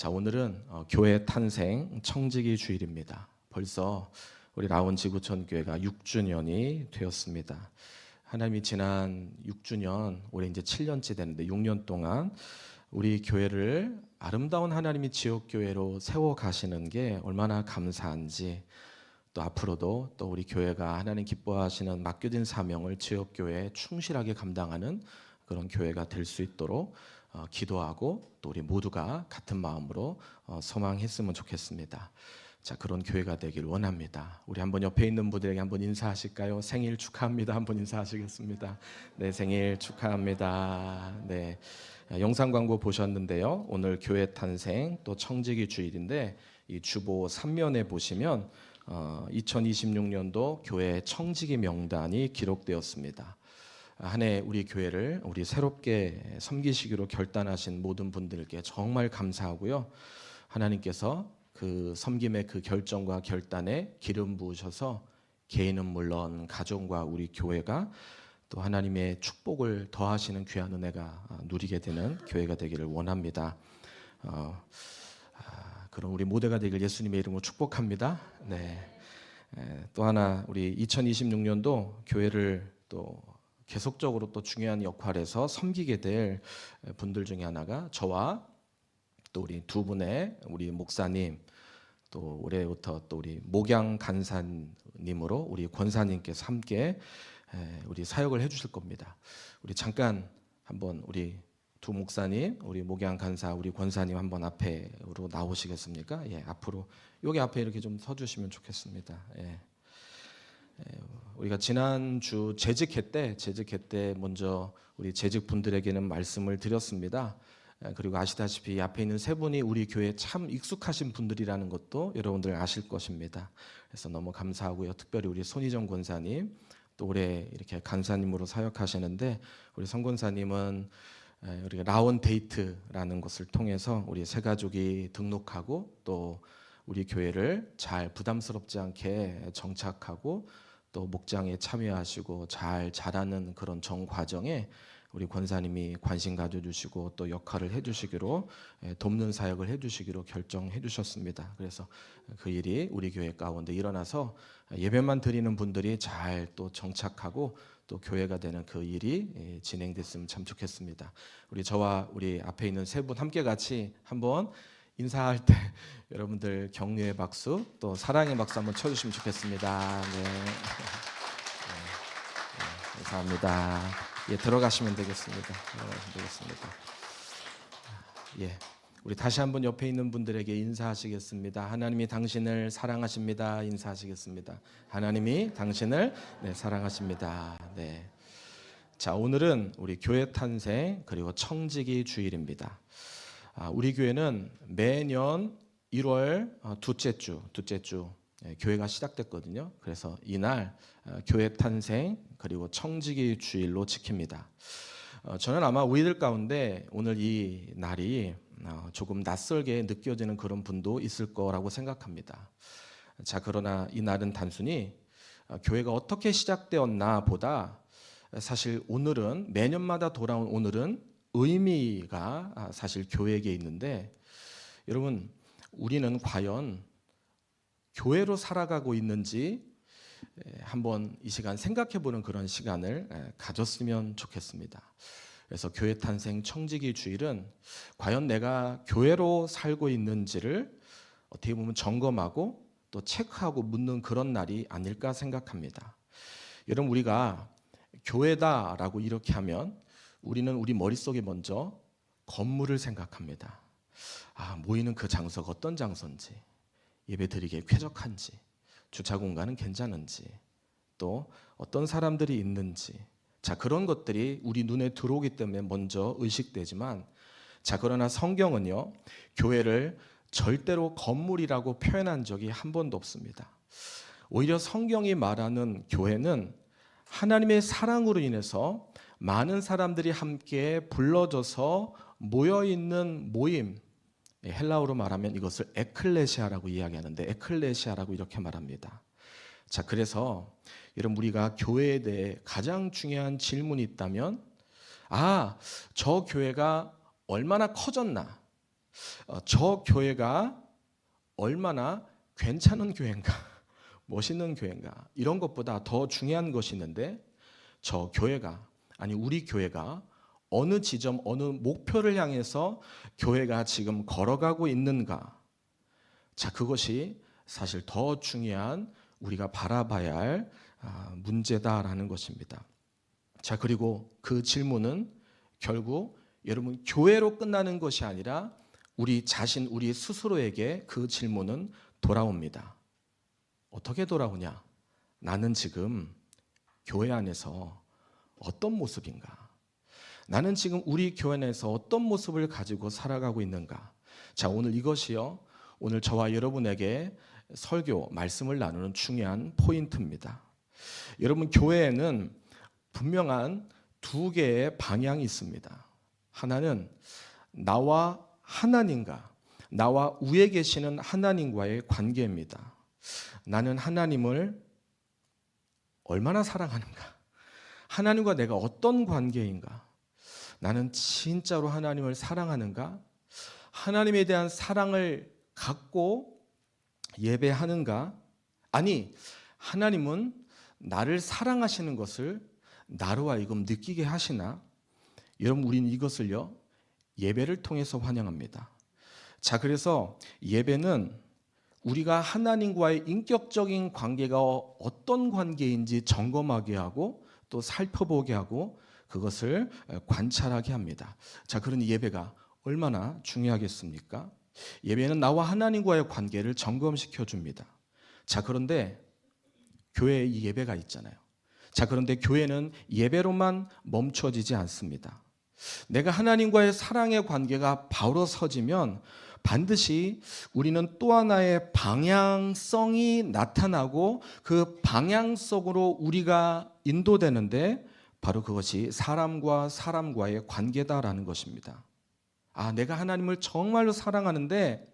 자, 오늘은 교회 탄생 청지기 주일입니다. 벌써 우리 라온 지구촌 교회가 6주년이 되었습니다. 하나님이 지난 6주년, 올해 이제 7년째 되는데 6년 동안 우리 교회를 아름다운 하나님이 지역 교회로 세워 가시는 게 얼마나 감사한지, 또 앞으로도 또 우리 교회가 하나님 기뻐하시는 맡겨진 사명을 지역 교회에 충실하게 감당하는 그런 교회가 될 수 있도록 기도하고 또 우리 모두가 같은 마음으로 소망했으면 좋겠습니다. 자, 그런 교회가 되길 원합니다. 우리 한번 옆에 있는 분들에게 한번 인사하실까요? 생일 축하합니다. 한번 인사하시겠습니다. 네, 생일 축하합니다. 네, 영상 광고 보셨는데요. 오늘 교회 탄생 또 청지기 주일인데 이 주보 3면에 보시면 2026년도 교회 청지기 명단이 기록되었습니다. 한 해 우리 교회를 우리 새롭게 섬기시기로 결단하신 모든 분들께 정말 감사하고요. 하나님께서 그 섬김의 그 결정과 결단에 기름 부으셔서 개인은 물론 가정과 우리 교회가 또 하나님의 축복을 더하시는 귀한 은혜가 누리게 되는 교회가 되기를 원합니다. 그럼 우리 모두가 되길 예수님의 이름으로 축복합니다. 네. 또 하나 우리 2026년도 교회를 또 계속적으로 또 중요한 역할에서 섬기게 될 분들 중에 하나가 저와 또 우리 두 분의 우리 목사님, 또 올해부터 또 우리 목양 간사님으로 우리 권사님께서 함께 우리 사역을 해주실 겁니다. 우리 잠깐 한번 우리 두 목사님, 우리 목양 간사, 우리 권사님 한번 앞으로 나오시겠습니까? 예, 앞으로 여기 앞에 이렇게 좀 서주시면 좋겠습니다. 예. 우리가 지난주 재직회 때 먼저 우리 재직 분들에게는 말씀을 드렸습니다. 그리고 아시다시피 앞에 있는 세 분이 우리 교회에 참 익숙하신 분들이라는 것도 여러분들 아실 것입니다. 그래서 너무 감사하고요. 특별히 우리 손희정 권사님, 또 올해 이렇게 간사님으로 사역하시는데 우리 성 권사님은 우리가 라온 데이트라는 것을 통해서 우리 세 가족이 등록하고 또 우리 교회를 잘 부담스럽지 않게 정착하고 또 목장에 참여하시고 잘 자라는 그런 정 과정에 우리 권사님이 관심 가져주시고 또 역할을 해주시기로 돕는 사역을 해주시기로 결정해 주셨습니다. 그래서 그 일이 우리 교회 가운데 일어나서 예배만 드리는 분들이 잘 또 정착하고 또 교회가 되는 그 일이 진행됐으면 참 좋겠습니다. 우리 저와 우리 앞에 있는 세 분 함께 같이 한번 인사할 때 여러분들 격려의 박수 또 사랑의 박수 한번 쳐주시면 좋겠습니다. 네. 감사합니다. 예, 들어가시면 되겠습니다. 예, 우리 다시 한번 옆에 있는 분들에게 인사하시겠습니다. 하나님이 당신을 사랑하십니다. 인사하시겠습니다. 하나님이 당신을 사랑하십니다. 네. 자, 오늘은 우리 교회 탄생 그리고 청지기 주일입니다. 우리 교회는 매년 1월 둘째 주 교회가 시작됐거든요. 그래서 이날 교회 탄생 그리고 청지기 주일로 지킵니다. 저는 아마 우리들 가운데 오늘 이 날이 조금 낯설게 느껴지는 그런 분도 있을 거라고 생각합니다. 자, 그러나 이 날은 단순히 교회가 어떻게 시작되었나 보다 사실 오늘은 매년마다 돌아온 오늘은 의미가 사실 교회에게 있는데 여러분 우리는 과연 교회로 살아가고 있는지 한번 이 시간 생각해보는 그런 시간을 가졌으면 좋겠습니다. 그래서 교회 탄생 청지기 주일은 과연 내가 교회로 살고 있는지를 어떻게 보면 점검하고 또 체크하고 묻는 그런 날이 아닐까 생각합니다. 여러분 우리가 교회다라고 이렇게 하면 우리는 우리 머릿속에 먼저 건물을 생각합니다. 모이는 그 장소가 어떤 장소인지, 예배드리기에 쾌적한지, 주차 공간은 괜찮은지, 또 어떤 사람들이 있는지, 자, 그런 것들이 우리 눈에 들어오기 때문에 먼저 의식되지만, 자, 그러나 성경은요, 교회를 절대로 건물이라고 표현한 적이 한 번도 없습니다. 오히려 성경이 말하는 교회는 하나님의 사랑으로 인해서 많은 사람들이 함께 불러져서 모여있는 모임, 헬라어로 말하면 이것을 에클레시아라고 이야기하는데 에클레시아라고 이렇게 말합니다. 자, 그래서 여러분 우리가 교회에 대해 가장 중요한 질문이 있다면 저 교회가 얼마나 커졌나, 저 교회가 얼마나 괜찮은 교회인가, 멋있는 교회인가, 이런 것보다 더 중요한 것이 있는데, 저 교회가, 아니 우리 교회가 어느 지점, 어느 목표를 향해서 교회가 지금 걸어가고 있는가. 자, 그것이 사실 더 중요한, 우리가 바라봐야 할 문제다라는 것입니다. 자, 그리고 그 질문은 결국 여러분 교회로 끝나는 것이 아니라 우리 자신, 우리 스스로에게 그 질문은 돌아옵니다. 어떻게 돌아오냐? 나는 지금 교회 안에서 어떤 모습인가? 나는 지금 우리 교회 안에서 어떤 모습을 가지고 살아가고 있는가? 자, 오늘 이것이요, 오늘 저와 여러분에게 설교, 말씀을 나누는 중요한 포인트입니다. 여러분, 교회에는 분명한 두 개의 방향이 있습니다. 하나는 나와 하나님과, 나와 위에 계시는 하나님과의 관계입니다. 나는 하나님을 얼마나 사랑하는가? 하나님과 내가 어떤 관계인가? 나는 진짜로 하나님을 사랑하는가? 하나님에 대한 사랑을 갖고 예배하는가? 아니, 하나님은 나를 사랑하시는 것을 나로 하여금 느끼게 하시나? 여러분, 우리는 이것을요, 예배를 통해서 환영합니다. 자, 그래서 예배는 우리가 하나님과의 인격적인 관계가 어떤 관계인지 점검하게 하고 또 살펴보게 하고 그것을 관찰하게 합니다. 자, 그런 예배가 얼마나 중요하겠습니까? 예배는 나와 하나님과의 관계를 점검시켜 줍니다. 자, 그런데 교회에 이 예배가 있잖아요. 자, 그런데 교회는 예배로만 멈춰지지 않습니다. 내가 하나님과의 사랑의 관계가 바로 서지면 반드시 우리는 또 하나의 방향성이 나타나고 그 방향성으로 우리가 인도되는데 바로 그것이 사람과 사람과의 관계다라는 것입니다. 아, 내가 하나님을 정말로 사랑하는데,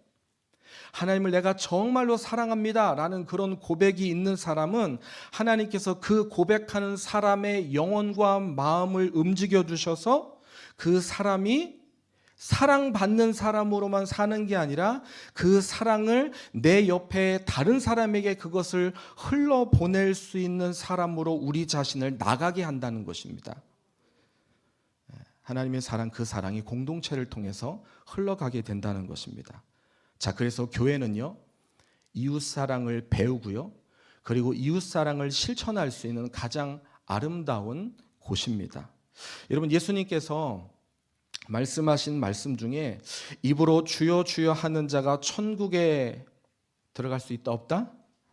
하나님을 내가 정말로 사랑합니다 라는 그런 고백이 있는 사람은 하나님께서 그 고백하는 사람의 영혼과 마음을 움직여 주셔서 그 사람이 사랑받는 사람으로만 사는 게 아니라 그 사랑을 내 옆에 다른 사람에게 그것을 흘러보낼 수 있는 사람으로 우리 자신을 나가게 한다는 것입니다. 하나님의 사랑, 그 사랑이 공동체를 통해서 흘러가게 된다는 것입니다. 자, 그래서 교회는요, 이웃사랑을 배우고요, 그리고 이웃사랑을 실천할 수 있는 가장 아름다운 곳입니다. 여러분, 예수님께서 말씀하신 말씀 중에 입으로 주여 주여 하는 자가 천국에 들어갈 수 있다 없다?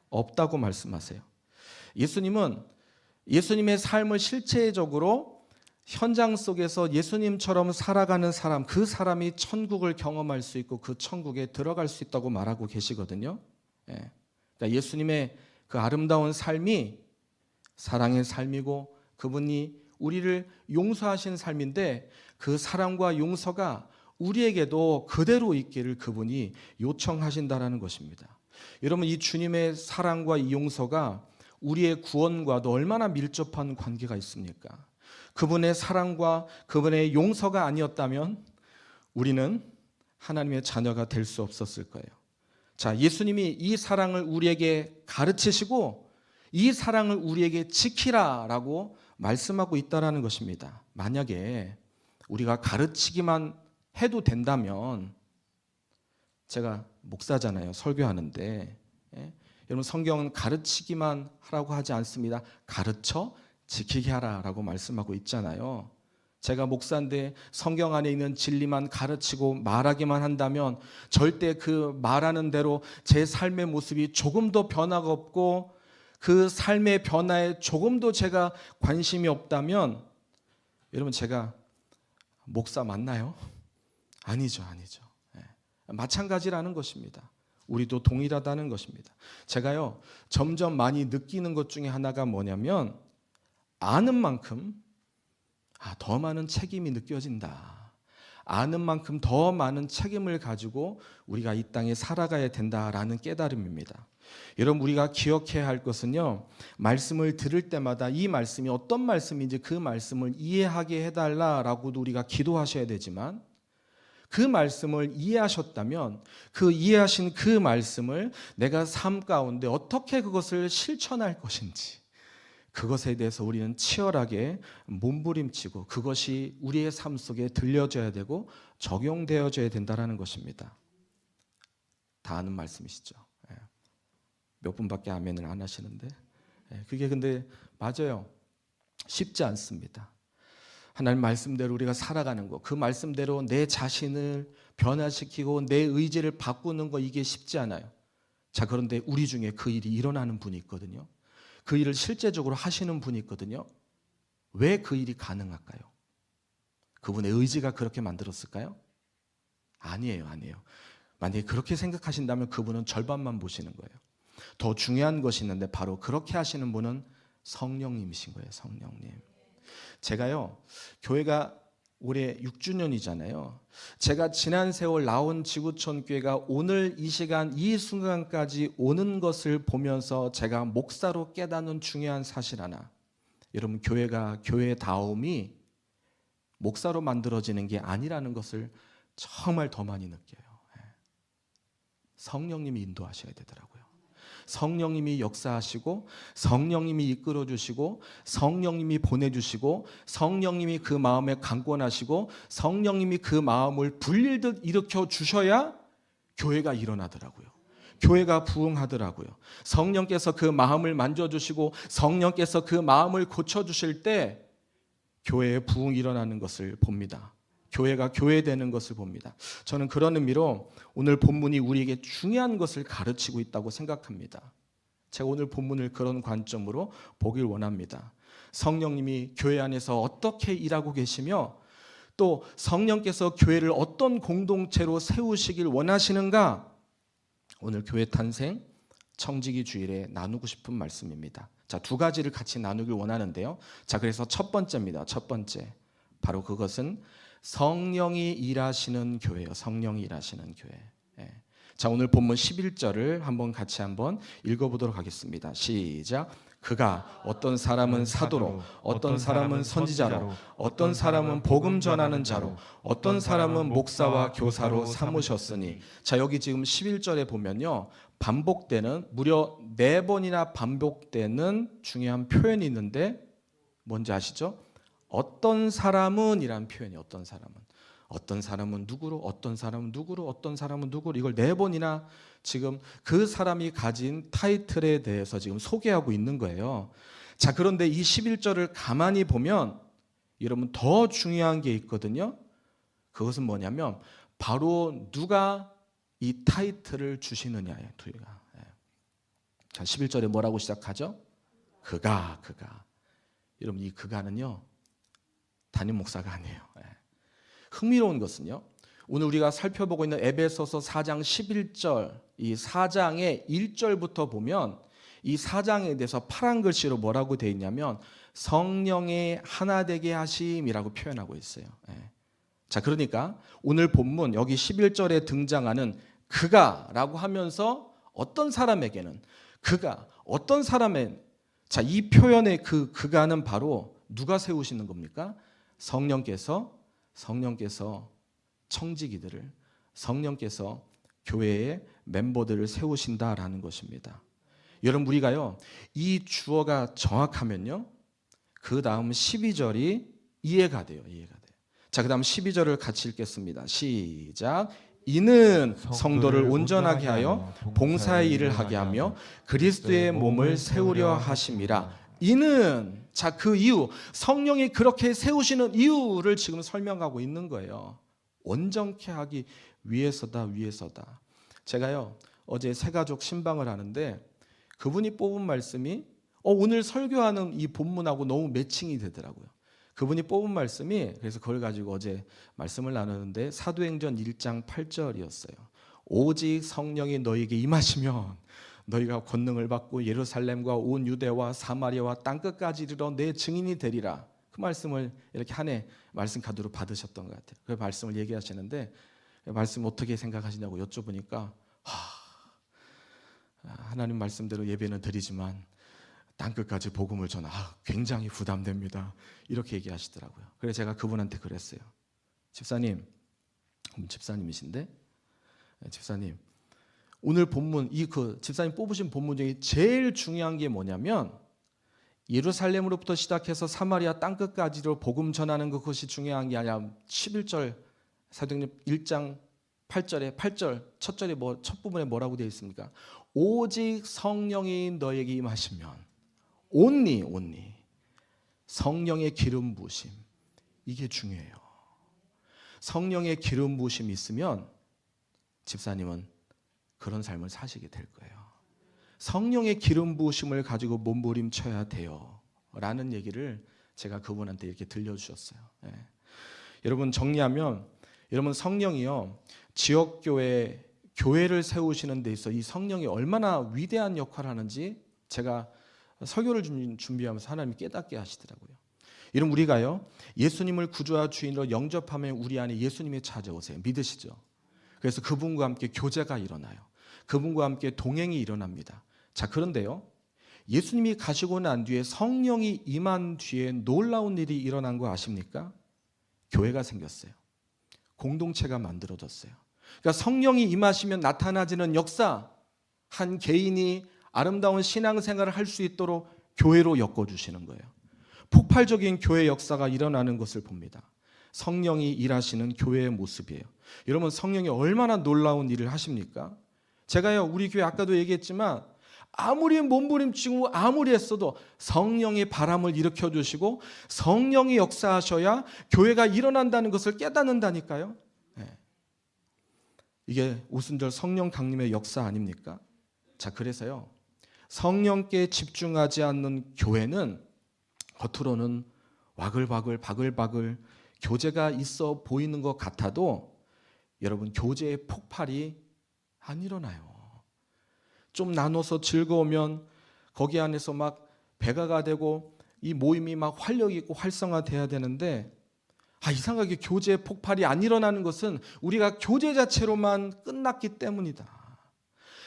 없다고 말씀하세요. 예수님은 예수님의 삶을 실제적으로 현장 속에서 예수님처럼 살아가는 사람, 그 사람이 천국을 경험할 수 있고 그 천국에 들어갈 수 있다고 말하고 계시거든요. 그러니까 예수님의 그 아름다운 삶이 사랑의 삶이고 그분이 우리를 용서하신 삶인데 그 사랑과 용서가 우리에게도 그대로 있기를 그분이 요청하신다라는 것입니다. 여러분, 이 주님의 사랑과 이 용서가 우리의 구원과도 얼마나 밀접한 관계가 있습니까? 그분의 사랑과 그분의 용서가 아니었다면 우리는 하나님의 자녀가 될 수 없었을 거예요. 자, 예수님이 이 사랑을 우리에게 가르치시고 이 사랑을 우리에게 지키라라고 말씀하고 있다라는 것입니다. 만약에 우리가 가르치기만 해도 된다면, 제가 목사잖아요. 설교하는데, 여러분, 성경은 가르치기만 하라고 하지 않습니다. 가르쳐 지키게 하라라고 말씀하고 있잖아요. 제가 목사인데 성경 안에 있는 진리만 가르치고 말하기만 한다면 절대 그 말하는 대로 제 삶의 모습이 조금도 변화가 없고 그 삶의 변화에 조금도 제가 관심이 없다면, 여러분, 제가 목사 맞나요? 아니죠. 마찬가지라는 것입니다. 우리도 동일하다는 것입니다. 제가요, 점점 많이 느끼는 것 중에 하나가 뭐냐면, 아는 만큼 더 많은 책임이 느껴진다. 아는 만큼 더 많은 책임을 가지고 우리가 이 땅에 살아가야 된다라는 깨달음입니다. 여러분, 우리가 기억해야 할 것은요, 말씀을 들을 때마다 이 말씀이 어떤 말씀인지 그 말씀을 이해하게 해달라라고도 우리가 기도하셔야 되지만, 그 말씀을 이해하셨다면 그 이해하신 그 말씀을 내가 삶 가운데 어떻게 그것을 실천할 것인지, 그것에 대해서 우리는 치열하게 몸부림치고 그것이 우리의 삶 속에 들려져야 되고 적용되어져야 된다는 것입니다. 다 아는 말씀이시죠. 몇 분밖에 아멘을 안 하시는데, 그게 근데 맞아요. 쉽지 않습니다. 하나님 말씀대로 우리가 살아가는 거, 그 말씀대로 내 자신을 변화시키고 내 의지를 바꾸는 거, 이게 쉽지 않아요. 자, 그런데 우리 중에 그 일이 일어나는 분이 있거든요. 그 일을 실제적으로 하시는 분이 있거든요. 왜 그 일이 가능할까요? 그분의 의지가 그렇게 만들었을까요? 아니에요. 만약에 그렇게 생각하신다면 그분은 절반만 보시는 거예요. 더 중요한 것이 있는데 바로 그렇게 하시는 분은 성령님이신 거예요. 성령님. 제가요, 교회가 올해 6주년이잖아요. 제가 지난 세월 나온 지구촌 교회가 오늘 이 시간 이 순간까지 오는 것을 보면서 제가 목사로 깨닫는 중요한 사실 하나, 여러분, 교회가 교회다움이 목사로 만들어지는 게 아니라는 것을 정말 더 많이 느껴요. 성령님이 인도하셔야 되더라고요. 성령님이 역사하시고 성령님이 이끌어주시고 성령님이 보내주시고 성령님이 그 마음에 강권하시고 성령님이 그 마음을 불릴듯 일으켜 주셔야 교회가 일어나더라고요. 교회가 부흥하더라고요. 성령께서 그 마음을 만져주시고 성령께서 그 마음을 고쳐주실 때 교회에 부흥이 일어나는 것을 봅니다. 교회가 교회되는 것을 봅니다. 저는 그런 의미로 오늘 본문이 우리에게 중요한 것을 가르치고 있다고 생각합니다. 제가 오늘 본문을 그런 관점으로 보길 원합니다. 성령님이 교회 안에서 어떻게 일하고 계시며 또 성령께서 교회를 어떤 공동체로 세우시길 원하시는가, 오늘 교회 탄생 청지기 주일에 나누고 싶은 말씀입니다. 자, 두 가지를 같이 나누길 원하는데요. 자, 그래서 첫 번째입니다. 첫 번째, 바로 그것은 성령이 일하시는 교회요. 성령이 일하시는 교회. 자, 오늘 본문 11절을 같이 읽어보도록 하겠습니다. 시작. 그가 어떤 사람은 사도로, 어떤 사람은 선지자로, 어떤 사람은 복음 전하는 자로, 어떤 사람은 목사와 교사로 삼으셨으니. 자, 여기 지금 11절에 보면요, 반복되는, 무려 4번이나 반복되는 중요한 표현이 있는데 뭔지 아시죠? 어떤 사람은 이란 표현이, 어떤 사람은 누구로, 어떤 사람은 누구로, 어떤 사람은 누구로, 이걸 4번이나 지금 그 사람이 가진 타이틀에 대해서 지금 소개하고 있는 거예요. 자, 그런데 이 11절을 가만히 보면 여러분 더 중요한 게 있거든요. 그것은 뭐냐면 바로 누가 이 타이틀을 주시느냐예요. 자, 11절에 뭐라고 시작하죠? 그가. 여러분, 이 그가는요, 담임 목사가 아니에요. 흥미로운 것은요, 오늘 우리가 살펴보고 있는 에베소서 4장 11절, 이 4장의 1절부터 보면 이 4장에 대해서 파란 글씨로 뭐라고 되어 있냐면 성령의 하나 되게 하심이라고 표현하고 있어요. 자, 그러니까 오늘 본문 여기 11절에 등장하는 그가라고 하면서 어떤 사람에게는 그가, 어떤 사람의, 자, 이 표현의 그가는 바로 누가 세우시는 겁니까? 성령께서 청지기들을, 성령께서 교회의 멤버들을 세우신다라는 것입니다. 여러분, 우리가요, 이 주어가 정확하면요, 그 다음 12절이 이해가 돼요. 자, 그 다음 12절을 같이 읽겠습니다. 시작. 이는 성도를 온전하게 하여 봉사의 일을 하게 하며 그리스도의 몸을 세우려 하심이라. 이는, 자, 그 이유, 성령이 그렇게 세우시는 이유를 지금 설명하고 있는 거예요. 온전케 하기 위해서다. 제가요, 어제 새가족 신방을 하는데 그분이 뽑은 말씀이 오늘 설교하는 이 본문하고 너무 매칭이 되더라고요. 그분이 뽑은 말씀이, 그래서 그걸 가지고 어제 말씀을 나누는데 사도행전 1장 8절이었어요. 오직 성령이 너희에게 임하시면 너희가 권능을 받고 예루살렘과 온 유대와 사마리아와 땅끝까지 이르러 내 증인이 되리라. 그 말씀을 이렇게 한 해 말씀 카드로 받으셨던 것 같아요. 그 말씀을 얘기하시는데 말씀 어떻게 생각하시냐고 여쭤보니까 하나님 말씀대로 예배는 드리지만 땅끝까지 복음을 전하 굉장히 부담됩니다. 이렇게 얘기하시더라고요. 그래서 제가 그분한테 그랬어요. 집사님, 집사님이신데, 집사님 오늘 본문 집사님 뽑으신 본문 중에 제일 중요한 게 뭐냐면 예루살렘으로부터 시작해서 사마리아 땅끝까지로 복음 전하는 그것이 중요한 게 아니라 11절 사도행전 1장 8절 첫 절에 첫 부분에 뭐라고 되어 있습니까? 오직 성령이 너에게 임하시면 only 성령의 기름 부으심, 이게 중요해요. 성령의 기름 부으심이 있으면 집사님은 그런 삶을 사시게 될 거예요. 성령의 기름 부으심을 가지고 몸부림쳐야 돼요 라는 얘기를 제가 그분한테 이렇게 들려주셨어요. 여러분 정리하면, 여러분 성령이요, 지역교회를 세우시는 데 있어 이 성령이 얼마나 위대한 역할을 하는지 제가 설교를 준비하면서 하나님이 깨닫게 하시더라고요. 여러분 우리가요, 예수님을 구주와 주인으로 영접하면 우리 안에 예수님이 찾아오세요. 믿으시죠? 그래서 그분과 함께 교제가 일어나요. 그분과 함께 동행이 일어납니다. 자, 그런데요, 예수님이 가시고 난 뒤에 성령이 임한 뒤에 놀라운 일이 일어난 거 아십니까? 교회가 생겼어요. 공동체가 만들어졌어요. 그러니까 성령이 임하시면 나타나지는 역사, 한 개인이 아름다운 신앙생활을 할 수 있도록 교회로 엮어주시는 거예요. 폭발적인 교회 역사가 일어나는 것을 봅니다. 성령이 일하시는 교회의 모습이에요. 여러분 성령이 얼마나 놀라운 일을 하십니까? 제가요, 우리 교회 아까도 얘기했지만 아무리 몸부림치고 아무리 했어도 성령의 바람을 일으켜주시고 성령이 역사하셔야 교회가 일어난다는 것을 깨닫는다니까요. 이게 오순절 성령 강림의 역사 아닙니까? 자, 그래서요, 성령께 집중하지 않는 교회는 겉으로는 와글와글 바글바글 교제가 있어 보이는 것 같아도 여러분 교제의 폭발이 안 일어나요. 좀 나눠서 즐거우면 거기 안에서 막 배가가 되고 이 모임이 막 활력 있고 활성화돼야 되는데, 이상하게 교제의 폭발이 안 일어나는 것은 우리가 교제 자체로만 끝났기 때문이다.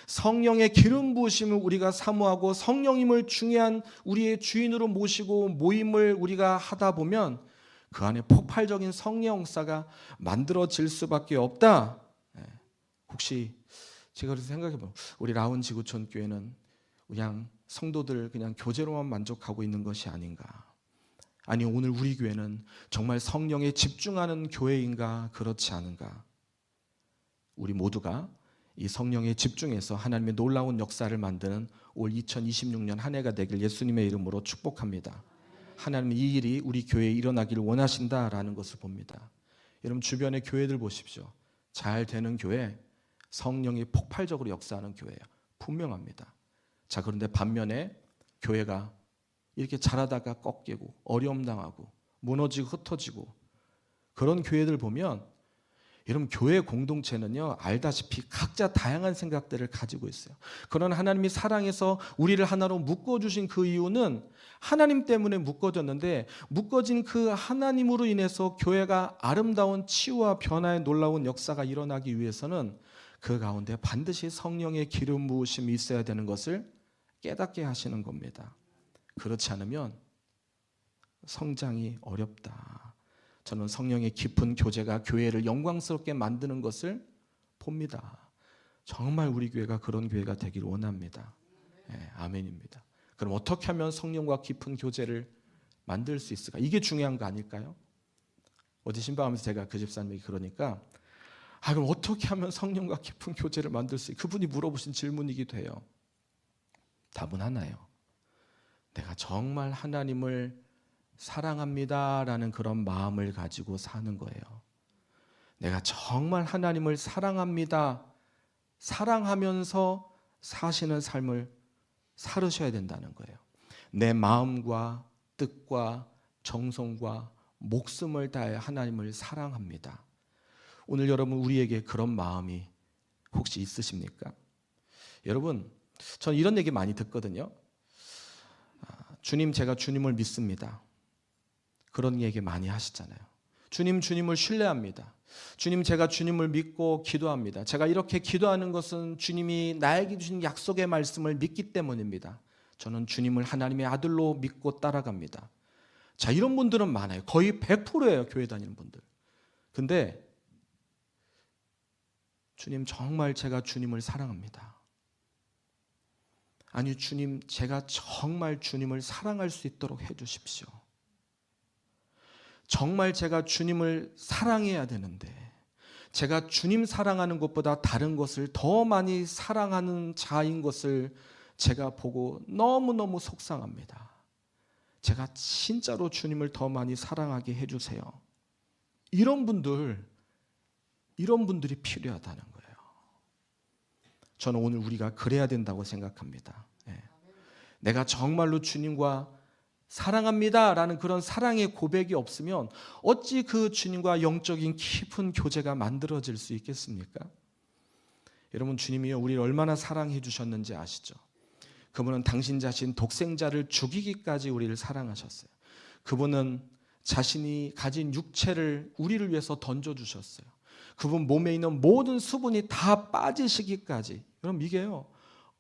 성령의 기름 부으심을 우리가 사모하고 성령님을 중요한 우리의 주인으로 모시고 모임을 우리가 하다 보면 그 안에 폭발적인 성령 역사가 만들어질 수밖에 없다. 혹시 제가 그래서 생각해보면 우리 라운 지구촌 교회는 그냥 성도들 그냥 교제로만 만족하고 있는 것이 아닌가? 아니, 오늘 우리 교회는 정말 성령에 집중하는 교회인가? 그렇지 않은가? 우리 모두가 이 성령에 집중해서 하나님의 놀라운 역사를 만드는 올 2026년 한 해가 되길 예수님의 이름으로 축복합니다. 하나님은 이 일이 우리 교회에 일어나기를 원하신다라는 것을 봅니다. 여러분 주변의 교회들 보십시오. 잘 되는 교회, 성령이 폭발적으로 역사하는 교회예요. 분명합니다. 자, 그런데 반면에 교회가 이렇게 잘하다가 꺾이고 어려움 당하고 무너지고 흩어지고 그런 교회들 보면, 여러분 교회 공동체는요, 알다시피 각자 다양한 생각들을 가지고 있어요. 그런 하나님이 사랑해서 우리를 하나로 묶어주신 그 이유는 하나님 때문에 묶어졌는데, 묶어진 그 하나님으로 인해서 교회가 아름다운 치유와 변화의 놀라운 역사가 일어나기 위해서는 그 가운데 반드시 성령의 기름 부으심이 있어야 되는 것을 깨닫게 하시는 겁니다. 그렇지 않으면 성장이 어렵다. 저는 성령의 깊은 교제가 교회를 영광스럽게 만드는 것을 봅니다. 정말 우리 교회가 그런 교회가 되길 원합니다. 아멘입니다. 그럼 어떻게 하면 성령과 깊은 교제를 만들 수 있을까? 이게 중요한 거 아닐까요? 어제 신방하면서 제가 그 집사님에게 그러니까 그럼 어떻게 하면 성령과 깊은 교제를 만들 수 있을까? 그분이 물어보신 질문이기도 해요. 답은 하나예요. 내가 정말 하나님을 사랑합니다라는 그런 마음을 가지고 사는 거예요. 내가 정말 하나님을 사랑합니다. 사랑하면서 사시는 삶을 살으셔야 된다는 거예요. 내 마음과 뜻과 정성과 목숨을 다해 하나님을 사랑합니다. 오늘 여러분 우리에게 그런 마음이 혹시 있으십니까? 여러분, 저는 이런 얘기 많이 듣거든요. 주님, 제가 주님을 믿습니다. 그런 얘기 많이 하시잖아요. 주님을 신뢰합니다. 주님, 제가 주님을 믿고 기도합니다. 제가 이렇게 기도하는 것은 주님이 나에게 주신 약속의 말씀을 믿기 때문입니다. 저는 주님을 하나님의 아들로 믿고 따라갑니다. 자, 이런 분들은 많아요. 거의 100%예요, 교회 다니는 분들. 근데 주님, 정말 제가 주님을 사랑합니다. 아니, 주님, 제가 정말 주님을 사랑할 수 있도록 해주십시오. 정말 제가 주님을 사랑해야 되는데 제가 주님 사랑하는 것보다 다른 것을 더 많이 사랑하는 자인 것을 제가 보고 너무너무 속상합니다. 제가 진짜로 주님을 더 많이 사랑하게 해주세요. 이런 분들이 필요하다는 거예요. 저는 오늘 우리가 그래야 된다고 생각합니다. 내가 정말로 주님과 사랑합니다 라는 그런 사랑의 고백이 없으면 어찌 그 주님과 영적인 깊은 교제가 만들어질 수 있겠습니까? 여러분, 주님이 우리를 얼마나 사랑해 주셨는지 아시죠? 그분은 당신 자신 독생자를 죽이기까지 우리를 사랑하셨어요. 그분은 자신이 가진 육체를 우리를 위해서 던져주셨어요. 그분 몸에 있는 모든 수분이 다 빠지시기까지. 여러분, 이게요,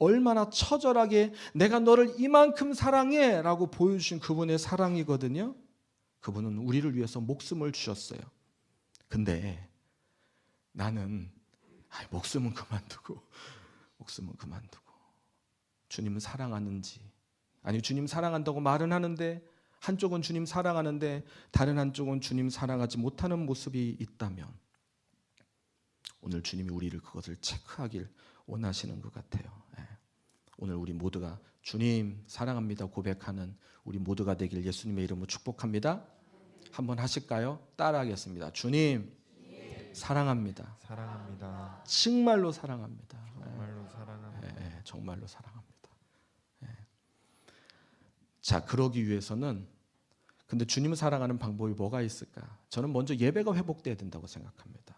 얼마나 처절하게 내가 너를 이만큼 사랑해 라고 보여주신 그분의 사랑이거든요. 그분은 우리를 위해서 목숨을 주셨어요. 근데 나는 목숨은 그만두고 주님은 사랑하는지, 아니 주님 사랑한다고 말은 하는데 한쪽은 주님 사랑하는데 다른 한쪽은 주님 사랑하지 못하는 모습이 있다면 오늘 주님이 우리를 그것을 체크하길 원하시는 것 같아요. 오늘 우리 모두가 주님 사랑합니다 고백하는 우리 모두가 되길 예수님의 이름으로 축복합니다. 한번 하실까요? 따라하겠습니다. 주님 사랑합니다. 사랑합니다. 정말로 사랑합니다. 정말로 사랑합니다. 정말로 사랑합니다. 자, 그러기 위해서는 근데 주님을 사랑하는 방법이 뭐가 있을까? 저는 먼저 예배가 회복돼야 된다고 생각합니다.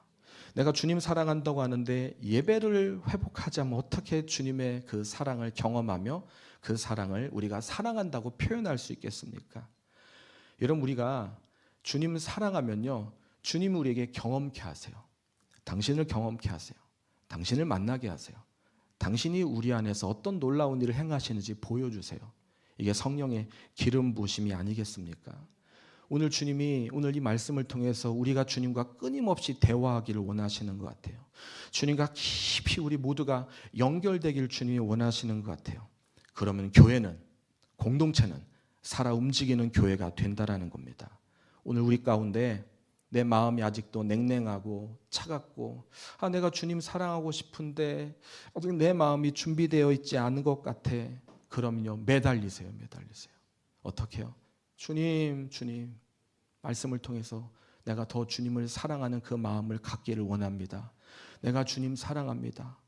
내가 주님 사랑한다고 하는데 예배를 회복하자면 어떻게 주님의 그 사랑을 경험하며 그 사랑을 우리가 사랑한다고 표현할 수 있겠습니까? 여러분, 우리가 주님 사랑하면요, 주님이 우리에게 경험케 하세요. 당신을 경험케 하세요. 당신을 만나게 하세요. 당신이 우리 안에서 어떤 놀라운 일을 행하시는지 보여주세요. 이게 성령의 기름 부으심이 아니겠습니까? 오늘 주님이 오늘 이 말씀을 통해서 우리가 주님과 끊임없이 대화하기를 원하시는 것 같아요. 주님과 깊이 우리 모두가 연결되기를 주님이 원하시는 것 같아요. 그러면 교회는, 공동체는 살아 움직이는 교회가 된다라는 겁니다. 오늘 우리 가운데 내 마음이 아직도 냉랭하고 차갑고 내가 주님 사랑하고 싶은데 아직 내 마음이 준비되어 있지 않은 것 같아. 그럼요, 매달리세요. 어떻게 해요? 주님 말씀을 통해서 내가 더 주님을 사랑하는 그 마음을 갖기를 원합니다. 내가 주님 사랑합니다.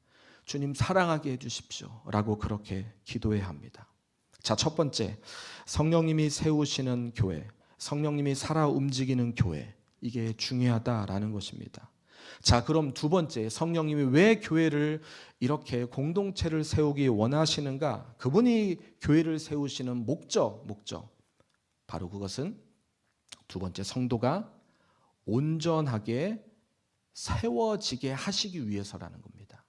주님 사랑하게 해주십시오 라고 그렇게 기도해야 합니다. 자, 첫 번째, 성령님이 세우시는 교회, 성령님이 살아 움직이는 교회, 이게 중요하다라는 것입니다. 자, 그럼 두 번째, 성령님이 왜 교회를 이렇게 공동체를 세우기 원하시는가? 그분이 교회를 세우시는 목적, 바로 그것은 두 번째, 성도가 온전하게 세워지게 하시기 위해서라는 겁니다.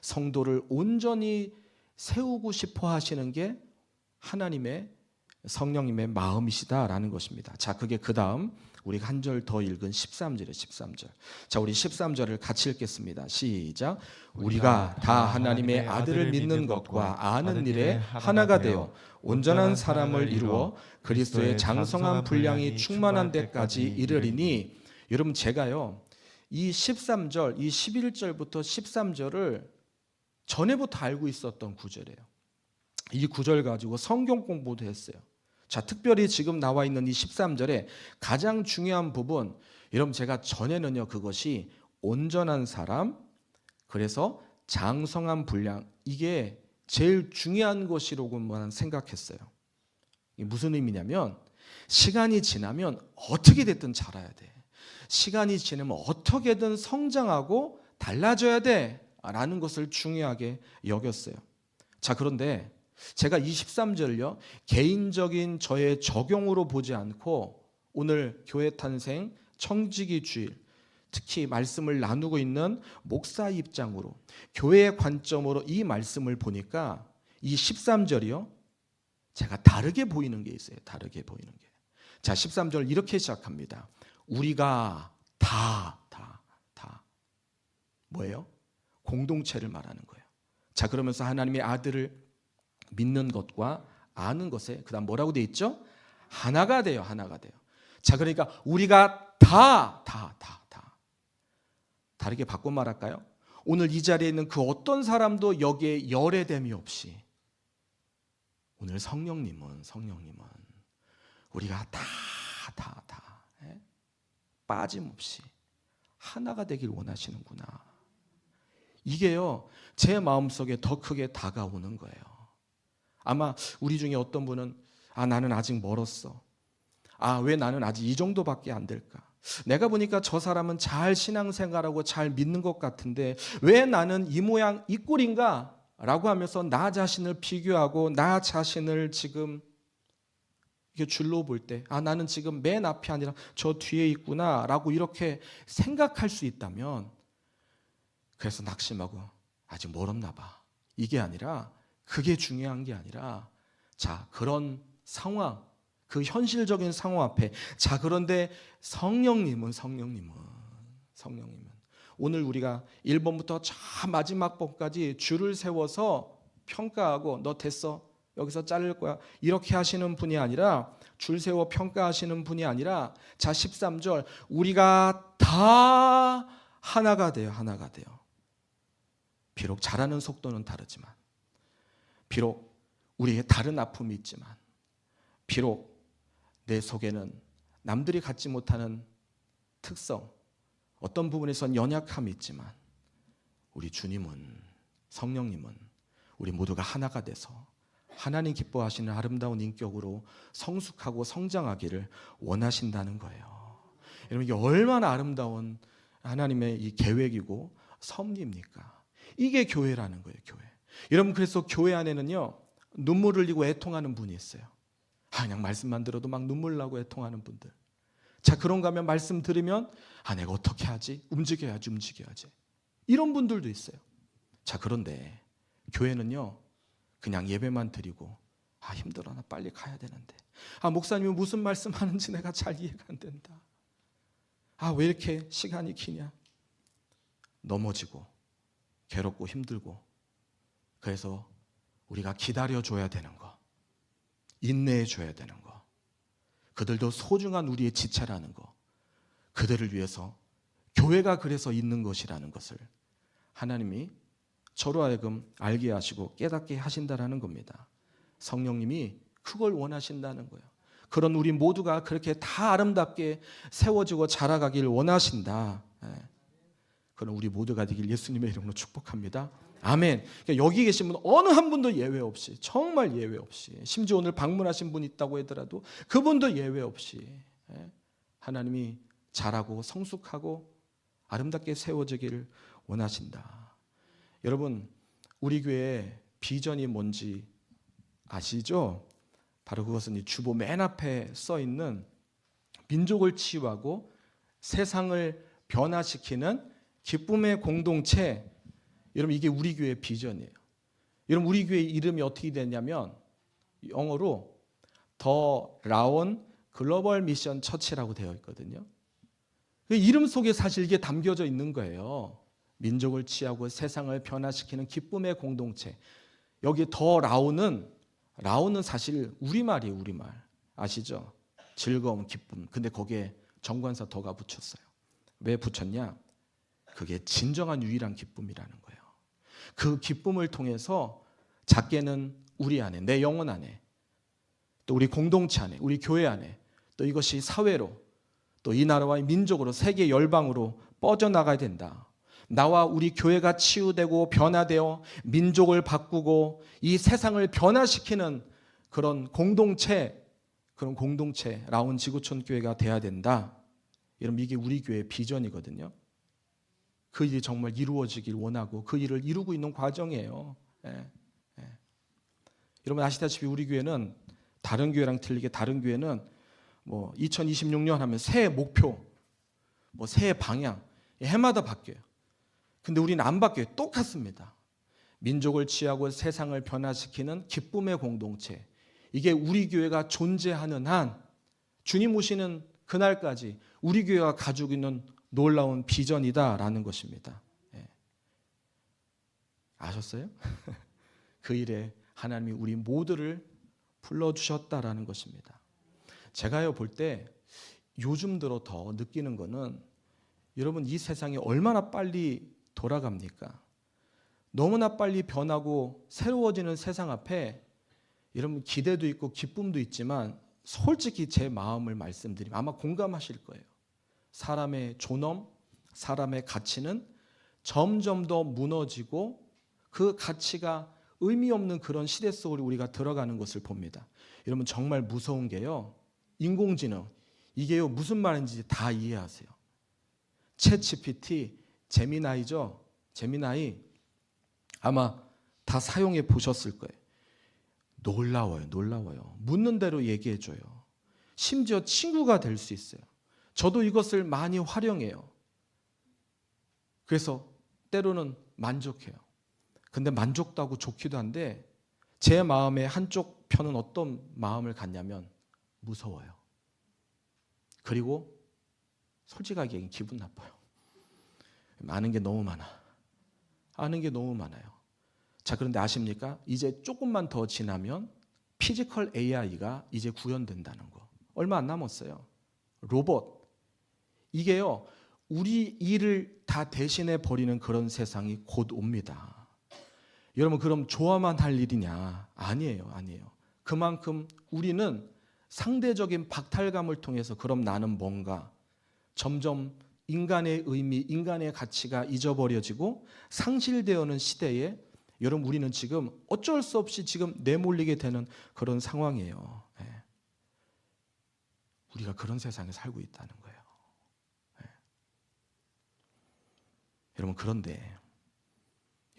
성도를 온전히 세우고 싶어 하시는 게 하나님의 성령님의 마음이시다라는 것입니다. 자, 그게 그 다음 우리가 한 절 더 읽은 13절이에요. 13절. 자, 우리 13절을 같이 읽겠습니다. 시작. 우리가 다 하나님의 아들을 믿는 것과 아는 일에 하나가 되어 온전한 사람을 이루어 그리스도의 장성한 분량이 충만한 데까지 이르리니. 여러분, 제가요 이 13절, 이 11절부터 13절을 전에부터 알고 있었던 구절이에요. 이 구절 가지고 성경 공부도 했어요. 자, 특별히 지금 나와 있는 이 13절에 가장 중요한 부분, 여러분 제가 전에는요 그것이 온전한 사람, 그래서 장성한 분량, 이게 제일 중요한 것이라고만 생각했어요. 이게 무슨 의미냐면 시간이 지나면 어떻게 됐든 자라야 돼. 시간이 지나면 어떻게든 성장하고 달라져야 돼 라는 것을 중요하게 여겼어요. 자, 그런데 제가 이 13절을요 개인적인 저의 적용으로 보지 않고 오늘 교회 탄생 청지기 주일, 특히 말씀을 나누고 있는 목사 입장으로 교회의 관점으로 이 말씀을 보니까 이 13절이요 제가 다르게 보이는 게 있어요. 다르게 보이는 게. 자, 13절 이렇게 시작합니다. 우리가 다 뭐예요? 공동체를 말하는 거예요. 자, 그러면서 하나님의 아들을 믿는 것과 아는 것에 그다음 뭐라고 돼 있죠? 하나가 돼요. 하나가 돼요. 자, 그러니까 우리가 다 다르게 바꿔 말할까요? 오늘 이 자리에 있는 그 어떤 사람도 여기에 열애됨이 없이 오늘 성령님은 우리가 다 빠짐없이 하나가 되길 원하시는구나. 이게요, 제 마음속에 더 크게 다가오는 거예요. 아마 우리 중에 어떤 분은 나는 아직 멀었어. 왜 나는 아직 이 정도밖에 안 될까? 내가 보니까 저 사람은 잘 신앙생활하고 잘 믿는 것 같은데 왜 나는 이 모양 이 꼴인가? 라고 하면서 나 자신을 비교하고 나 자신을 지금 이렇게 줄로 볼 때 나는 지금 맨 앞이 아니라 저 뒤에 있구나 라고 이렇게 생각할 수 있다면, 그래서 낙심하고 아직 멀었나 봐, 이게 아니라, 그게 중요한 게 아니라, 자, 그런 상황, 그 현실적인 상황 앞에, 자, 그런데 성령님은 오늘 우리가 1번부터 저 마지막 번까지 줄을 세워서 평가하고 너 됐어, 여기서 자를 거야, 이렇게 하시는 분이 아니라, 줄 세워 평가하시는 분이 아니라, 자, 13절, 우리가 다 하나가 돼요. 비록 자라는 속도는 다르지만, 비록 우리의 다른 아픔이 있지만, 비록 내 속에는 남들이 갖지 못하는 특성, 어떤 부분에선 연약함이 있지만, 우리 주님은, 성령님은 우리 모두가 하나가 돼서 하나님 기뻐하시는 아름다운 인격으로 성숙하고 성장하기를 원하신다는 거예요. 여러분, 이게 얼마나 아름다운 하나님의 이 계획이고 섭리입니까? 이게 교회라는 거예요, 교회. 여러분, 그래서 교회 안에는요, 눈물 흘리고 애통하는 분이 있어요. 그냥 말씀만 들어도 막 눈물 나고 애통하는 분들. 자, 그런가 하면 말씀 들으면 내가 어떻게 하지? 움직여야지. 이런 분들도 있어요. 자, 그런데 교회는요, 그냥 예배만 드리고 힘들어, 나 빨리 가야 되는데, 목사님이 무슨 말씀하는지 내가 잘 이해가 안 된다, 왜 이렇게 시간이 기냐, 넘어지고 괴롭고 힘들고, 그래서 우리가 기다려줘야 되는 거, 인내해줘야 되는 거, 그들도 소중한 우리의 지체라는 거, 그들을 위해서 교회가 그래서 있는 것이라는 것을 하나님이 저로 하여금 알게 하시고 깨닫게 하신다라는 겁니다. 성령님이 그걸 원하신다는 거예요. 그런 우리 모두가 그렇게 다 아름답게 세워지고 자라가길 원하신다. 그런 우리 모두가 되길 예수님의 이름으로 축복합니다. 아멘. 그러니까 여기 계신 분 어느 한 분도 예외 없이, 정말 예외 없이, 심지어 오늘 방문하신 분 있다고 하더라도 그분도 예외 없이 하나님이 자라고 성숙하고 아름답게 세워지기를 원하신다. 여러분, 우리 교회의 비전이 뭔지 아시죠? 바로 그것은 이 주보 맨 앞에 써 있는 민족을 치유하고 세상을 변화시키는 기쁨의 공동체. 여러분, 이게 우리 교회의 비전이에요. 여러분, 우리 교회 이름이 어떻게 되냐면 영어로 더 라온 글로벌 미션 처치라고 되어 있거든요. 그 이름 속에 사실 이게 담겨져 있는 거예요. 민족을 치유하고 세상을 변화시키는 기쁨의 공동체. 여기 더 라온은 사실 우리말이에요. 우리말 아시죠? 즐거움, 기쁨. 근데 거기에 정관사 더가 붙였어요. 왜 붙였냐? 그게 진정한 유일한 기쁨이라는 거예요. 그 기쁨을 통해서 작게는 우리 안에, 내 영혼 안에, 또 우리 공동체 안에, 우리 교회 안에, 또 이것이 사회로, 또 이 나라와 민족으로, 세계 열방으로 뻗어나가야 된다. 나와 우리 교회가 치유되고 변화되어 민족을 바꾸고 이 세상을 변화시키는 그런 공동체, 라온 지구촌 교회가 돼야 된다. 여러분, 이게 우리 교회의 비전이거든요. 그 일이 정말 이루어지길 원하고 그 일을 이루고 있는 과정이에요. 여러분 아시다시피 우리 교회는 다른 교회랑 틀리게, 다른 교회는 2026년 하면 새해 목표, 새해 방향 해마다 바뀌어요. 근데 우리는 안 바뀌어요. 똑같습니다. 민족을 치유하고 세상을 변화시키는 기쁨의 공동체. 이게 우리 교회가 존재하는 한, 주님 오시는 그날까지 우리 교회가 가지고 있는 놀라운 비전이다라는 것입니다. 아셨어요? 그 일에 하나님이 우리 모두를 불러주셨다라는 것입니다. 제가요 볼 때 요즘 들어 더 느끼는 거는 여러분 이 세상이 얼마나 빨리 돌아갑니까? 너무나 빨리 변하고 새로워지는 세상 앞에 여러분 기대도 있고 기쁨도 있지만 솔직히 제 마음을 말씀드리면 아마 공감하실 거예요. 사람의 존엄, 사람의 가치는 점점 더 무너지고 그 가치가 의미 없는 그런 시대 속으로 우리가 들어가는 것을 봅니다. 여러분 정말 무서운 게요. 인공지능 이게요 무슨 말인지 다 이해하세요. 챗GPT, 제미나이죠. 제미나이 아마 다 사용해 보셨을 거예요. 놀라워요. 묻는 대로 얘기해 줘요. 심지어 친구가 될 수 있어요. 저도 이것을 많이 활용해요. 그래서 때로는 만족해요. 근데 만족도 하고 좋기도 한데 제 마음의 한쪽 편은 어떤 마음을 갖냐면 무서워요. 그리고 솔직하게 얘기하면 기분 나빠요. 아는 게 너무 많아요. 자, 그런데 아십니까? 이제 조금만 더 지나면 피지컬 AI가 이제 구현된다는 거. 얼마 안 남았어요. 로봇. 이게요. 우리 일을 다 대신해 버리는 그런 세상이 곧 옵니다. 여러분 그럼 좋아만 할 일이냐? 아니에요. 그만큼 우리는 상대적인 박탈감을 통해서 그럼 나는 뭔가 점점 인간의 의미, 인간의 가치가 잊어버려지고 상실되어오는 시대에 여러분 우리는 지금 어쩔 수 없이 지금 내몰리게 되는 그런 상황이에요. 우리가 그런 세상에 살고 있다는 거예요. 여러분 그런데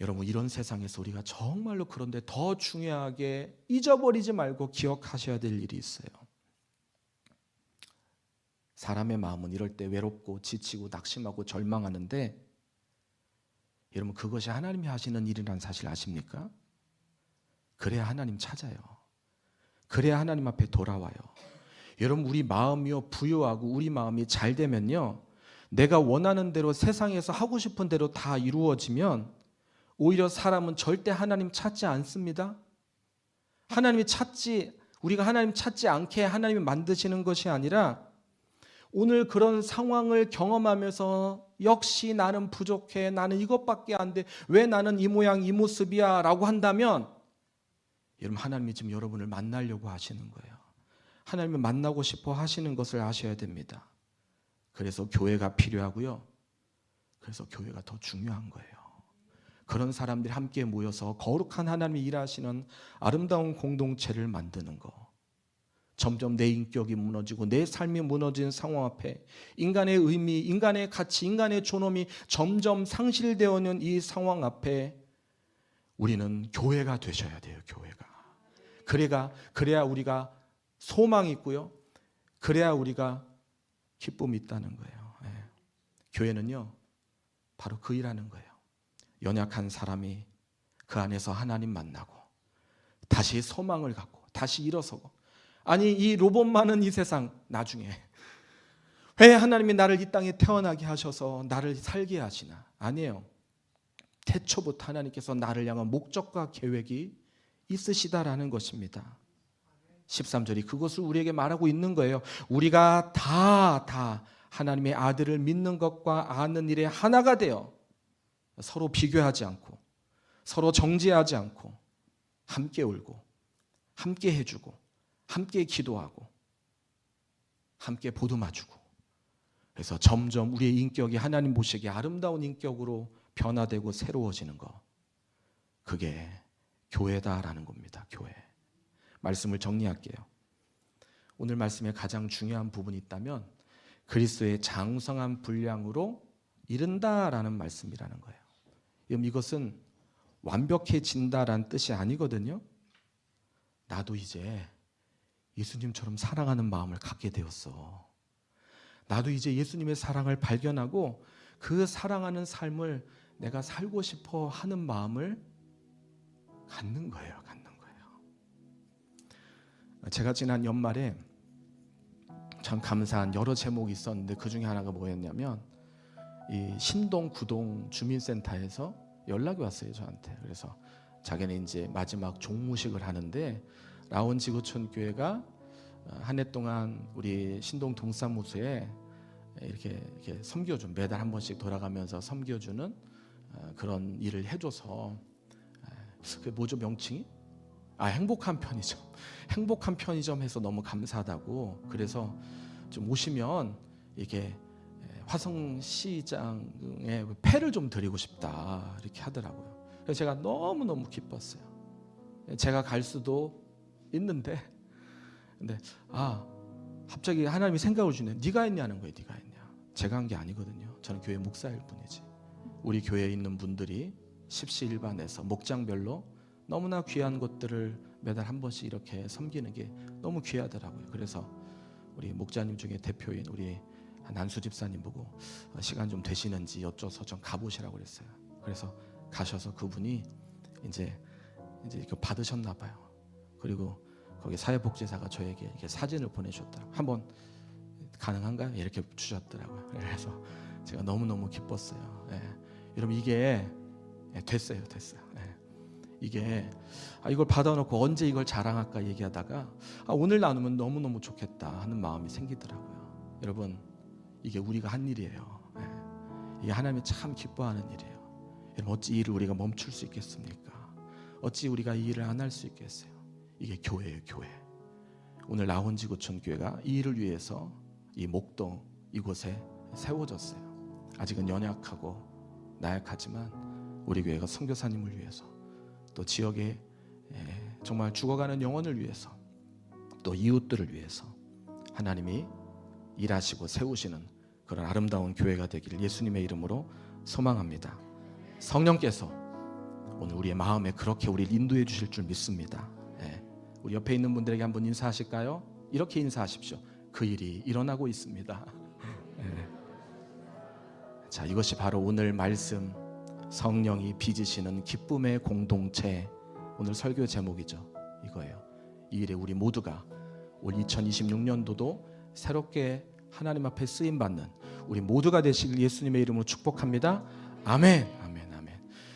여러분 이런 세상에서 우리가 정말로 그런데 더 중요하게 잊어버리지 말고 기억하셔야 될 일이 있어요. 사람의 마음은 이럴 때 외롭고 지치고 낙심하고 절망하는데 여러분 그것이 하나님이 하시는 일이라는 사실 아십니까? 그래야 하나님 찾아요. 그래야 하나님 앞에 돌아와요. 여러분 우리 마음이요 부유하고 우리 마음이 잘 되면요 내가 원하는 대로 세상에서 하고 싶은 대로 다 이루어지면 오히려 사람은 절대 하나님 찾지 않습니다. 우리가 하나님 찾지 않게 하나님이 만드시는 것이 아니라 오늘 그런 상황을 경험하면서 역시 나는 부족해, 나는 이것밖에 안 돼, 왜 나는 이 모양 이 모습이야 라고 한다면 여러분 하나님이 지금 여러분을 만나려고 하시는 거예요. 하나님을 만나고 싶어 하시는 것을 아셔야 됩니다. 그래서 교회가 필요하고요. 그래서 교회가 더 중요한 거예요. 그런 사람들이 함께 모여서 거룩한 하나님이 일하시는 아름다운 공동체를 만드는 거. 점점 내 인격이 무너지고 내 삶이 무너진 상황 앞에 인간의 의미, 인간의 가치, 인간의 존엄이 점점 상실되어오는 이 상황 앞에 우리는 교회가 되셔야 돼요. 교회가. 그래야 우리가 소망이 있고요. 그래야 우리가 기쁨이 있다는 거예요. 교회는요. 바로 그 일하는 거예요. 연약한 사람이 그 안에서 하나님 만나고 다시 소망을 갖고 다시 일어서고 아니 이 로봇 많은 이 세상 나중에 왜 하나님이 나를 이 땅에 태어나게 하셔서 나를 살게 하시나? 아니에요. 태초부터 하나님께서 나를 향한 목적과 계획이 있으시다라는 것입니다. 13절이 그것을 우리에게 말하고 있는 거예요. 우리가 다 하나님의 아들을 믿는 것과 아는 일에 하나가 되어 서로 비교하지 않고 서로 정죄하지 않고 함께 울고 함께 해주고 함께 기도하고 함께 보듬어주고 그래서 점점 우리의 인격이 하나님 보시기에 아름다운 인격으로 변화되고 새로워지는 것 그게 교회다라는 겁니다. 교회. 말씀을 정리할게요. 오늘 말씀에 가장 중요한 부분이 있다면 그리스도의 장성한 분량으로 이른다라는 말씀이라는 거예요. 이것은 완벽해진다라는 뜻이 아니거든요. 나도 이제 예수님처럼 사랑하는 마음을 갖게 되었어. 나도 이제 예수님의 사랑을 발견하고 그 사랑하는 삶을 내가 살고 싶어 하는 마음을 갖는 거예요. 제가 지난 연말에 참 감사한 여러 제목이 있었는데 그 중에 하나가 뭐였냐면 이 신동 구동 주민센터에서 연락이 왔어요 저한테. 그래서 자기는 이제 마지막 종무식을 하는데 라온지구촌 교회가 한 해 동안 우리 신동 동사무소에 이렇게 섬겨준, 매달 한 번씩 돌아가면서 섬겨주는 그런 일을 해줘서, 그게 뭐죠 명칭이? 행복한 편의점. 행복한 편의점 해서 너무 감사하다고. 그래서 좀 오시면 이게 화성시장에 패를 좀 드리고 싶다 이렇게 하더라고요. 그래서 제가 너무너무 기뻤어요. 제가 갈 수도 있는데, 근데 갑자기 하나님이 생각을 주네. 네가 했냐는 거예요. 네가 했냐. 제가 한 게 아니거든요. 저는 교회 목사일 뿐이지. 우리 교회에 있는 분들이 십시일반에서 목장별로 너무나 귀한 것들을 매달 한 번씩 이렇게 섬기는 게 너무 귀하더라고요. 그래서 우리 목자님 중에 대표인 우리 난수 집사님 보고 시간 좀 되시는지 여쭤서 좀 가보시라고 그랬어요. 그래서 가셔서 그분이 이제 이거 받으셨나 봐요. 그리고 거기 사회복지사가 저에게 이렇게 사진을 보내줬다. 한번 가능한가요? 이렇게 주셨더라고요. 그래서 제가 너무너무 기뻤어요. 여러분 이게 됐어요. 이게 이걸 받아놓고 언제 이걸 자랑할까 얘기하다가 오늘 나누면 너무너무 좋겠다 하는 마음이 생기더라고요. 여러분 이게 우리가 한 일이에요. 이게 하나님이 참 기뻐하는 일이에요. 여러분 어찌 이 일을 우리가 멈출 수 있겠습니까? 어찌 우리가 이 일을 안 할 수 있겠어요? 이게 교회예요, 교회. 오늘 라온지구촌 교회가 이 일을 위해서 이 목동 이곳에 세워졌어요. 아직은 연약하고 나약하지만 우리 교회가 선교사님을 위해서, 또 지역에 정말 죽어가는 영혼을 위해서, 또 이웃들을 위해서 하나님이 일하시고 세우시는 그런 아름다운 교회가 되기를 예수님의 이름으로 소망합니다. 성령께서 오늘 우리의 마음에 그렇게 우리를 인도해 주실 줄 믿습니다. 우리 옆에 있는 분들에게 한번 인사하실까요? 이렇게 인사하십시오. 그 일이 일어나고 있습니다. 자, 이것이 바로 오늘 말씀, 성령이 빚으시는 기쁨의 공동체, 오늘 설교 제목이죠. 이거예요. 이 일에 우리 모두가 올 2026년도도 새롭게 하나님 앞에 쓰임 받는 우리 모두가 되시길 예수님의 이름으로 축복합니다. 아멘.